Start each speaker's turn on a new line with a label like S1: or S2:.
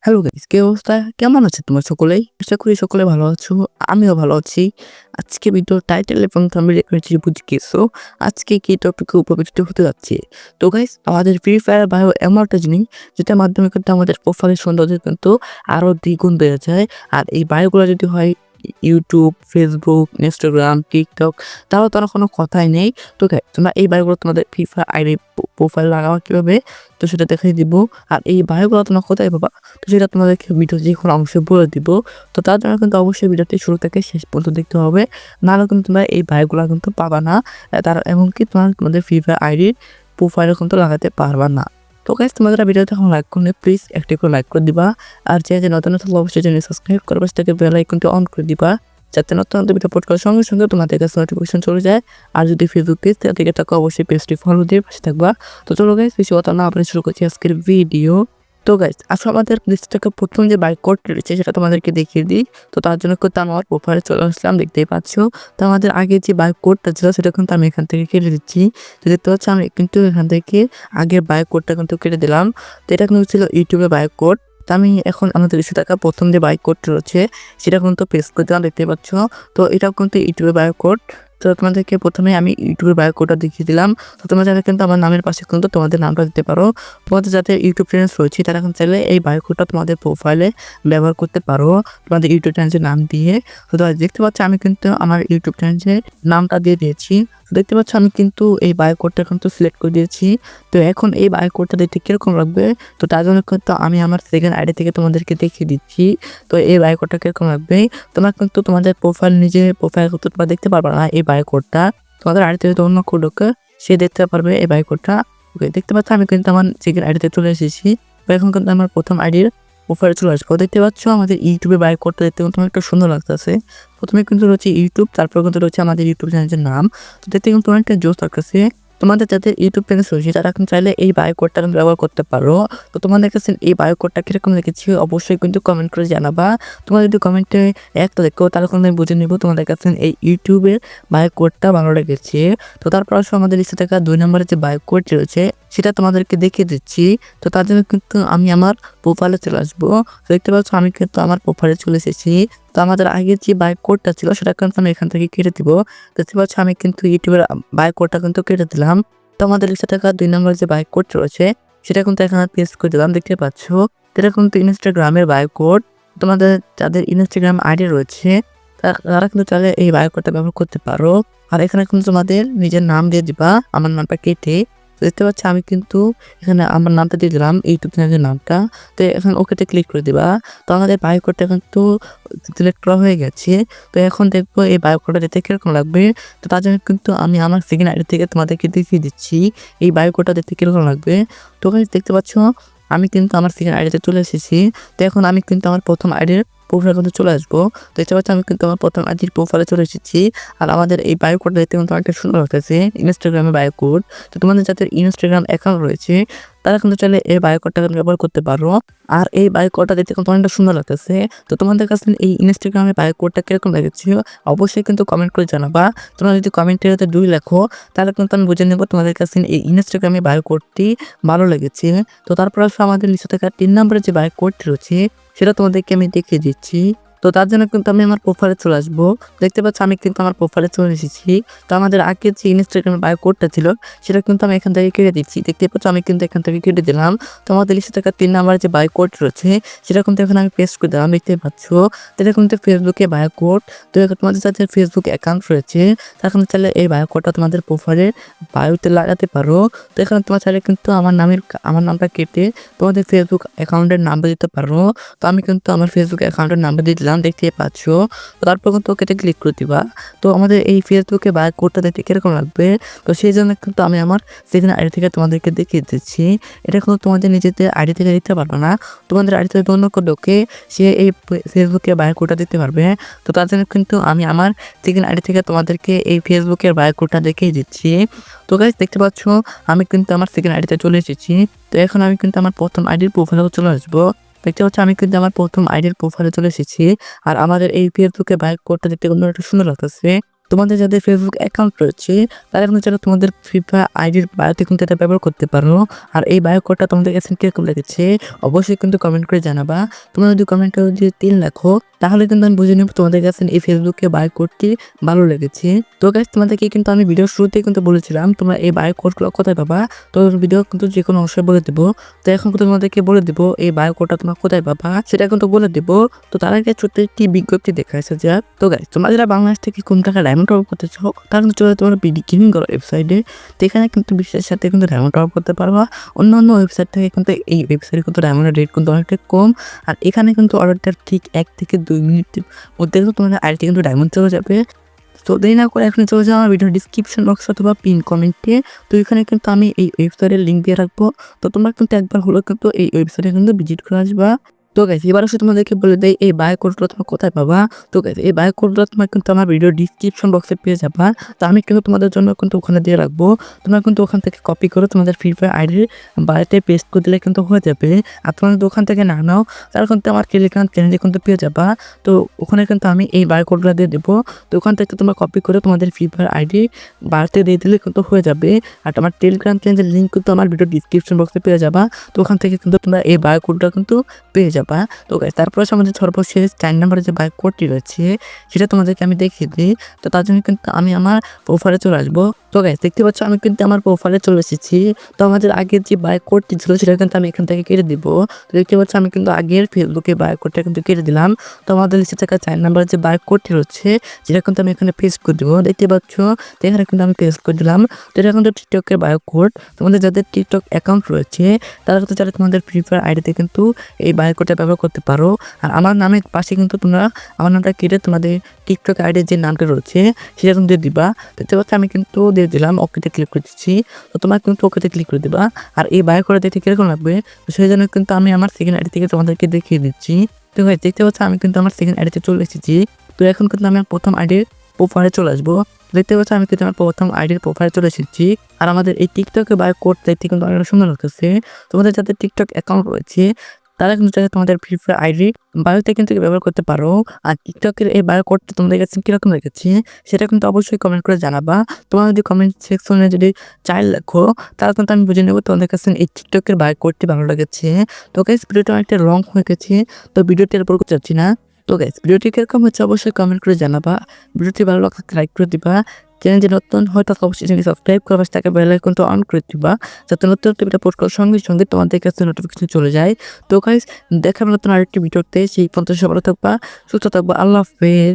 S1: Hello guys, কি অবস্থা? কেমন আছে তোমরা সকলেই? আশা করি সকলে ভালো আছো। আমিও ভালো আছি। আজকে ভিডিওর টাইটেল এবং থাম্বনেইল দেখে বুঝে গেছো আজকে কি টপিকের উপর ভিডিওটি হতে যাচ্ছে। তো গাইস, আমাদের ফ্রি ফায়ার বায়ো এমন একটা জিনিস যেটার মাধ্যমে কিন্তু আমাদের প্রোফাইলের সৌন্দর্য কিন্তু আরো দ্বিগুণ বেড়ে যায়। আর এই বায়োগুলো যদি হয় ইউটিউব, ফেসবুক, ইনস্টাগ্রাম, টিকটক, তাহলে তো আর কোনো কথাই নেই। তো গাইস, তোমরা এই বায়োগুলো তোমাদের ফ্রি ফায়ার আইডি প্রোফাইল লাগাও কিভাবে, তো সেটা দেখিয়ে দিব। আর এই বায়োগুলো তোমরা কোথায় পাবা, তো সেটা তোমাদেরকে ভিডিও যে কোনো অংশে বলে দিব। তো তার জন্য কিন্তু অবশ্যই ভিডিওটি শুরু থেকে শেষ পর্যন্ত দেখতে হবে, নাহলে কিন্তু তোমরা এই বায়োগুলো কিন্তু পাবা না। তার এমনকি তোমাদের ফ্রি ফায়ার আইডির প্রোফাইলও কিন্তু লাগাতে পারবা না। তো গাইস, তোমাদের ভিডিওতে এখন লাইক করলে প্লিজ একটি করে লাইক করে দিবা। আর যে নতুন থাকলে অবশ্যই চ্যানেল সাবস্ক্রাইব করবে, সেটাকে বেল আইকনটি অন করে দিবা, যাতে নতুন নতুন ভিডিও আপলোড করার সঙ্গে সঙ্গে তোমাদের কাছে নোটিফিকেশন চলে যায়। আর যদি ফেসবুক পেজ থেকে থাকো, অবশ্যই পেজটি ফলো দিয়ে পাশে থাকবা। তো চলো গাইস, বেশি কথা না বলে শুরু করছি আজকের ভিডিও। তো গাইস, আসলে আমাদের লিস্ট থেকে প্রথম যে বাইক কোডটি রয়েছে সেটা তোমাদেরকে দেখিয়ে দিই। তো তার জন্য কিন্তু আমার প্রোফাইলে চলে আসলাম, দেখতেই পাচ্ছ। তো আমাদের আগে যে বাইক কোডটা ছিল সেটা কিন্তু আমি এখান থেকে কেটে দিচ্ছি। তো দেখতে পাচ্ছি আমি কিন্তু এখান থেকে আগের বাইক কোডটা কিন্তু কেটে দিলাম। তো এটা কিন্তু ছিল ইউটিউবে বাইক কোড। তো আমি এখন আমাদের লিস্টে থাকা প্রথম যে বাইক কোডটি রয়েছে সেটা কিন্তু পেস্ট করে দিলাম, দেখতে পাচ্ছ। তো এটাও কিন্তু ইউটিউবে বাইক কোড। তো তোমাদেরকে প্রথমে আমি ইউটিউবের বায়ো কোডটা দেখিয়ে দিলাম। তো তোমরা চাইলে কিন্তু আমার নামের পাশে কিন্তু তোমাদের নামটা দিতে পারো। তোমাদের যাতে ইউটিউব চ্যানেল রয়েছে তারা কিন্তু চাইলে এই বায়ো কোডটা তোমাদের প্রোফাইলে ব্যবহার করতে পারো, তোমাদের ইউটিউব চ্যানেলের নাম দিয়ে। তো দেখতে পাচ্ছ আমি কিন্তু আমার ইউটিউব চ্যানেলের নামটা দিয়ে দিয়েছি। তো দেখতে পাচ্ছ আমি কিন্তু এই বায়ো কোডটা কিন্তু সিলেক্ট করে দিয়েছি। তো এখন এই বায়ো কোডটা দেখতে কিরকম লাগবে, তো তার জন্য কিন্তু আমি আমার সেকেন্ড আইডি থেকে তোমাদেরকে দেখিয়ে দিচ্ছি। তো এই বায়ো কোডটা কিরকম লাগবে, তোমরা কিন্তু তোমাদের প্রোফাইল নিজে প্রোফাইল করতে তোমরা দেখতে পারবে না এই বায়ো কোডটা। তোমাদের আইডিতে যদি অন্য কেউ ঢোকে সে দেখতে পারবে এই বায়ো কোডটা। ওকে, দেখতে পাচ্ছ আমি কিন্তু আমার সেকেন্ড আইডিতে চলে এসেছি। তো এখন কিন্তু আমার প্রথম আইডির প্রোফাইলে চলে আসবো। দেখতে পাচ্ছ আমাদের ইউটিউবে বায়ো কোডটা দেখতে কিন্তু একটা সুন্দর লাগতেছে। প্রথমে কিন্তু রয়েছে ইউটিউব, তারপর কিন্তু রয়েছে আমাদের ইউটিউব চ্যানেলের নাম। তো দেখতে কিন্তু অনেকটা জোস লাগতেছে। তোমাদের যাদের ইউটিউব চ্যানেল রয়েছে তারা কিন্তু চাইলে এই বায়ো কোডটা কিন্তু ব্যবহার করতে পারো। তো তোমাদের কাছে এই বায়ো কোডটা কিরকম লেগেছে অবশ্যই কিন্তু কমেন্ট করে জানাবা। তোমরা যদি কমেন্টে একটা দেখো তাহলে কিন্তু আমি বুঝে নিব তোমাদের কাছে এই ইউটিউবের বায়ো কোডটা ভালো লেগেছে। তো তারপর আমাদের লিস্টে থাকা 2 নম্বরের যে বায়ো কোড রয়েছে সেটা তোমাদেরকে দেখিয়ে দিচ্ছি। তো তার জন্য কিন্তু আমি আমার প্রোফাইলে চলে আসবো। দেখতে পাচ্ছ আমি কিন্তু আমার প্রোফাইলে চলে এসেছি। তো আমাদের আগের যে বায়ো কোডটা ছিল সেটা কিন্তু আমি এখান থেকে কেটে দিব। দেখতে পাচ্ছ আমি কিন্তু ইউটিউবের বায়ো কোডটা কিন্তু কেটে দিলাম। তো আমাদের লিস্টে থাকা 2 নম্বর যে বায়ো কোড রয়েছে সেটা কিন্তু এখানে পেস্ট করে দিলাম, দেখতে পাচ্ছ। এটা কিন্তু ইনস্টাগ্রামের বায়ো কোড। তোমাদের যাদের ইনস্টাগ্রাম আইডি রয়েছে তারা কিন্তু চাইলে এই বায়ো কোডটা ব্যবহার করতে পারো। আর এখানে কিন্তু তোমাদের নিজের নাম দিয়ে দিবা, আমার নামটা কেটে। তো দেখতে পাচ্ছি আমি কিন্তু এখানে আমার নামটা দিয়ে দিলাম, ইউটিউব চ্যানেলের নামটা। তো এখন ওকেতে ক্লিক করে দিবা। তো আমাদের বায়ো কোডটা কিন্তু সিলেক্ট করা হয়ে গেছে। তো এখন দেখবো এই বায়ো কোডটা দিতে কিরকম লাগবে। তো তার জন্য কিন্তু আমি আমার সেকেন্ড আইডি থেকে তোমাদেরকে দেখিয়ে দিচ্ছি এই বায়ো কোডটা দেখতে কিরকম লাগবে। তো দেখতে পাচ্ছ আমি কিন্তু আমার সেকেন্ড আইডিতে চলে এসেছি। তো এখন আমি কিন্তু আমার প্রথম আইডির প্রোফাইলে কিন্তু চলে আসবো। তো দেখতে পাচ্ছি আমি কিন্তু আমার প্রথম আইডির প্রোফাইলে চলে এসেছি। আর আমাদের এই বায়ো কোডটা দেখতে কিন্তু অনেকটা সুন্দর লাগতেছে, ইনস্টাগ্রামে বায়ো কোড। তো তোমাদের যাদের ইনস্টাগ্রাম অ্যাকাউন্ট রয়েছে তারা কিন্তু চাইলে এই বায়ো কোডটা ব্যবহার করতে পারো। আর এই বায়ো কোডটা দেখতে কিন্তু অনেকটা সুন্দর লাগতেছে। তো তোমাদের কাছে এই ইনস্টাগ্রামে বায়ো কোডটা কিরকম লেগেছে অবশ্যই কিন্তু কমেন্ট করে জানাবা। তোমরা যদি কমেন্টের 2 লেখো তাহলে কিন্তু আমি বুঝে নেবো তোমাদের কাছে এই ইনস্টাগ্রামে বায়ো কোডটি ভালো লেগেছে। তো তারপর আমাদের লিস্টে থাকা 3 নম্বরের যে বায়ো কোডটি রয়েছে সেটা তোমাদেরকে আমি দেখিয়ে দিচ্ছি। তো তার জন্য কিন্তু আমি আমার প্রোফাইলে চলে আসবো। দেখতে পাচ্ছ আমি কিন্তু আমার প্রোফাইলে চলে এসেছি। তো আমাদের আগের যে ইনস্টাগ্রামের বায়ো কোডটা ছিল সেটা কিন্তু আমি এখান থেকে কেটে দিচ্ছি। দেখতে পাচ্ছ আমি কিন্তু এখান থেকে কেটে দিলাম। তো আমাদের লিস্টে থাকা 3 নম্বরের যে বায়ো কোড রয়েছে সেটা কিন্তু এখন আমি পেস্ট করে দিলাম, দেখতে পাচ্ছ। তো এটা কিন্তু ফেসবুকে বায়ো কোড। তো তোমাদের যাদের ফেসবুক অ্যাকাউন্ট রয়েছে তারা কিন্তু চাইলে এই বায়ো কোডটা তোমাদের প্রোফাইলের বায়োতে লাগাতে পারো। তো এখানে তোমার চাইলে কিন্তু আমার নামটা কেটে তোমাদের ফেসবুক অ্যাকাউন্টের নামটা দিতে পারো। তো আমি কিন্তু আমার ফেসবুক অ্যাকাউন্টের নামটা দিয়ে দিলাম, দেখতে পাচ্ছ। তো তারপর কিন্তু ওকে ক্লিক করে দিবা। তো আমাদের এই ফেসবুকে বায়ো কোডটা দেখতে কিরকম লাগবে, তো সেই জন্য কিন্তু আমি আমার সেকেন্ড আইডি থেকে তোমাদেরকে দেখিয়ে দিচ্ছি। এটা কিন্তু তোমাদের নিজেদের আইডি থেকে দিতে পারবে না, তোমাদের আইডি থেকে অন্য লোকে সে এই ফেসবুকে বায়ো কোডটা দিতে পারবে। তো তার জন্য কিন্তু আমি আমার সেকেন্ড আইডি থেকে তোমাদেরকে এই ফেসবুকের বায়ো কোডটা দেখিয়ে দিচ্ছি। তো গাইস, দেখতে পাচ্ছ আমি কিন্তু আমার সেকেন্ড আইডিতে চলে এসেছি। তো এখন আমি কিন্তু আমার প্রথম আইডির প্রোফাইলে চলে আসবো। দেখতে পাচ্ছ আমি কিন্তু আমার প্রথম আইডির প্রোফাইলে চলে এসেছি। আর আমাদের এই ফেসবুকে বায়ো কোডটা দেখতে কিন্তু একটু সুন্দর লাগতেছে। তো তোমাদের যাদের ফেসবুক অ্যাকাউন্ট রয়েছে তারা কিন্তু চাইলে তোমাদের ফ্রি ফায়ার আইডির বায়োতে কিন্তু এটা ব্যবহার করতে পারো। আর এই বায়ো কোডটা তোমাদের কাছে কিরকম লেগেছে অবশ্যই কিন্তু কমেন্ট করে জানাবা। তোমরা যদি কমেন্টে যদি 3 লেখো তাহলে কিন্তু আমি বুঝে নেব তোমাদের কাছে এই ফেসবুকে বায়ো কোডটি ভালো লেগেছে। তো গাইস তোমাদেরকে কিন্তু আমি ভিডিও শুরুতেই কিন্তু বলেছিলাম তোমরা এই বায়ো কোডগুলো কোথায় পাবা। তো ভিডিও কিন্তু যে কোনো অবশ্যই বলে দেবো। তো এখন কিন্তু তোমাদেরকে বলে দেবো এই বায়ো কোডটা তোমরা কোথায় পাবা সেটা কিন্তু বলে দেবো। তো তার আগে ছোট্ট একটি বিজ্ঞপ্তি দেখাচ্ছে যে তো গাইস তোমরা যারা বাংলাদেশ থেকে কোন টাকা ডায়মন্ড অর্ডার করতে চাও তারা কিন্তু চলে তোমরা বিডি গেমিং করো ওয়েবসাইটে। তো এখানে কিন্তু বিশ্বের সাথে কিন্তু ডায়মন্ড অর্ডার করতে পারবা। অন্য ওয়েবসাইট থেকে কিন্তু এই ওয়েবসাইটে কিন্তু ডায়মন্ডের রেট কিন্তু অনেকটা কম। আর এখানে কিন্তু অর্ডারটার ঠিক 1 থেকে 2 মিনিটের মধ্যে কিন্তু তোমাদের আইডি কিন্তু ডায়মন্ড চলে যাবে। তো দেরি না করে এখন চলে যাও আমার ভিডিও ডিসক্রিপশন বক্স অথবা পিন কমেন্টে। তো এখানে কিন্তু আমি এই ওয়েবসাইটের লিঙ্ক দিয়ে রাখবো। তো তোমরা কিন্তু একবার হলো কিন্তু এই ওয়েবসাইটে কিন্তু ভিজিট করে আসবা। তো গাইস এবার অবশ্যই তোমাদেরকে বলে দেই এই বায়ো কোডটা তোমরা কোথায় পাবা। তো গাইস এই বায়ো কোডটা তোমরা কিন্তু আমার ভিডিও ডিসক্রিপশন বক্সে পেয়ে যাবা। তো আমি কিন্তু তোমাদের জন্য কিন্তু ওখানে দিয়ে রাখবো। তোমরা কিন্তু ওখান থেকে কপি করে তোমাদের ফ্রি ফায়ার আইডির বায়োতে পেস্ট করে দিলে কিন্তু হয়ে যাবে। আর তোমরা যদি ওখান থেকে না নাও তাহলে কিন্তু আমার টেলিগ্রাম চ্যানেলে কিন্তু পেয়ে যাবা। তো ওখানে কিন্তু আমি এই বায়ো কোডটা দিয়ে দেবো। তো ওখান থেকে তোমরা কপি করে তোমাদের ফ্রি ফায়ার আইডি বায়োতে দিয়ে দিলে কিন্তু হয়ে যাবে। আর আমার টেলিগ্রাম চ্যানেলের লিঙ্ক কিন্তু আমার ভিডিও ডিসক্রিপশন বক্সে পেয়ে যাবা। তো ওখান থেকে কিন্তু তোমরা এই বায়ো কোডটা কিন্তু পেয়ে যাবা। তো গাইস তারপরে আমাদের সর্বশেষ 4 নম্বরে যে বায়ো কোডটি রয়েছে সেটা তোমাদেরকে আমি দেখিয়ে দিই। তো তার জন্য কিন্তু আমি আমার প্রোফাইলে চলে আসবো। তো গাইস দেখতে পাচ্ছ আমি কিন্তু আমার প্রোফাইলে চলে এসেছি। তো আমাদের আগের যে বায়ো কোডটি ছিল সেটা কিন্তু আমি এখান থেকে কেটে দিব। তো দেখতে পাচ্ছ আমি কিন্তু আগের ফেসবুকে বায়ো কোডটা কিন্তু কেটে দিলাম। তো আমাদের লিস্টে থাকা 4 নম্বরের যে বায়ো কোডটি রয়েছে যেটা কিন্তু আমি এখানে পেস্ট করে দেবো। দেখতে পাচ্ছ তো এখানে কিন্তু আমি পেস্ট করে দিলাম। তো এটা কিন্তু টিকটকের বায়ো কোড। তোমাদের যাদের টিকটক অ্যাকাউন্ট রয়েছে তারা কিন্তু চাইলে তোমাদের ফ্রি ফায়ার আইডিতে কিন্তু এই বায়ো কোডটা ব্যবহার করতে পারো। আর আমার নামের পাশে কিন্তু তোমরা আমার নামটা কেটে তোমাদের টিকটক আইডির যে নামটা রয়েছে সেটা তুমি দিয়ে দিবা। দেখতে পাচ্ছ আমি কিন্তু দিয়ে দিলাম, ওকেতে ক্লিক করে দিচ্ছি। তো তোমরা কিন্তু ওকেতে ক্লিক করে দিবা। আর এই বায়ো কোডটা দেখতে কিরকম লাগবে তো সেই জন্য কিন্তু আমি আমার সেকেন্ড আইডি থেকে তোমাদেরকে দেখিয়ে দিচ্ছি। তো গাইস দেখতে পাচ্ছ আমি কিন্তু আমার সেকেন্ড আইডিতে চলে এসেছি। তো এখন কিন্তু আমি প্রথম আইডির প্রোফাইলে চলে আসবো। দেখতে পাচ্ছ আমি কিন্তু আমার প্রথম আইডির প্রোফাইলে চলে এসেছি। আর আমাদের এই টিকটকে বায়ো কোড দেখতে কিন্তু অনেক সুন্দর লাগতেছে। তোমাদের যাদের টিকটক অ্যাকাউন্ট রয়েছে তারা কিন্তু চাইলে তোমাদের ফ্রি ফায়ার আইডি বায়োতে কিন্তু ব্যবহার করতে পারো। আর টিকটকের এই বায়ো কোডটা তোমাদের কাছে কিরকম লেগেছে সেটা কিন্তু অবশ্যই কমেন্ট করে জানাবা। তোমরা যদি কমেন্ট সেকশনে যদি চাইল্ড লেখো তাহলে কিন্তু আমি বুঝে নেবো তোমাদের কাছে এই টিকটকের বায়ো কোডটি ভালো লেগেছে। তো গাইস ভিডিওটা অনেকটা লং হয়ে গেছে তো ভিডিওটি এরপর করতে চাচ্ছি না। তো গাইস ভিডিওটি কিরকম হচ্ছে অবশ্যই কমেন্ট করে জানাবা। ভিডিওটি ভালো লাগলে লাইক করে দিবা। চ্যানেল যে নতুন হয়তো অবশ্যই চ্যানেল সাবস্ক্রাইব করবা, তাকে বেল আইকনটা অন করে দিবা যাতে নতুন ভিডিও পোস্ট করার সঙ্গে সঙ্গে তোমাদের কাছে নোটিফিকেশন চলে যায়। তো গাইস দেখা হবে নতুন আরেকটি ভিডিওতে। সেই পর্যন্ত সবাই ভালো থাকবা, সুস্থ থাকবা। আল্লাহ হাফেজ।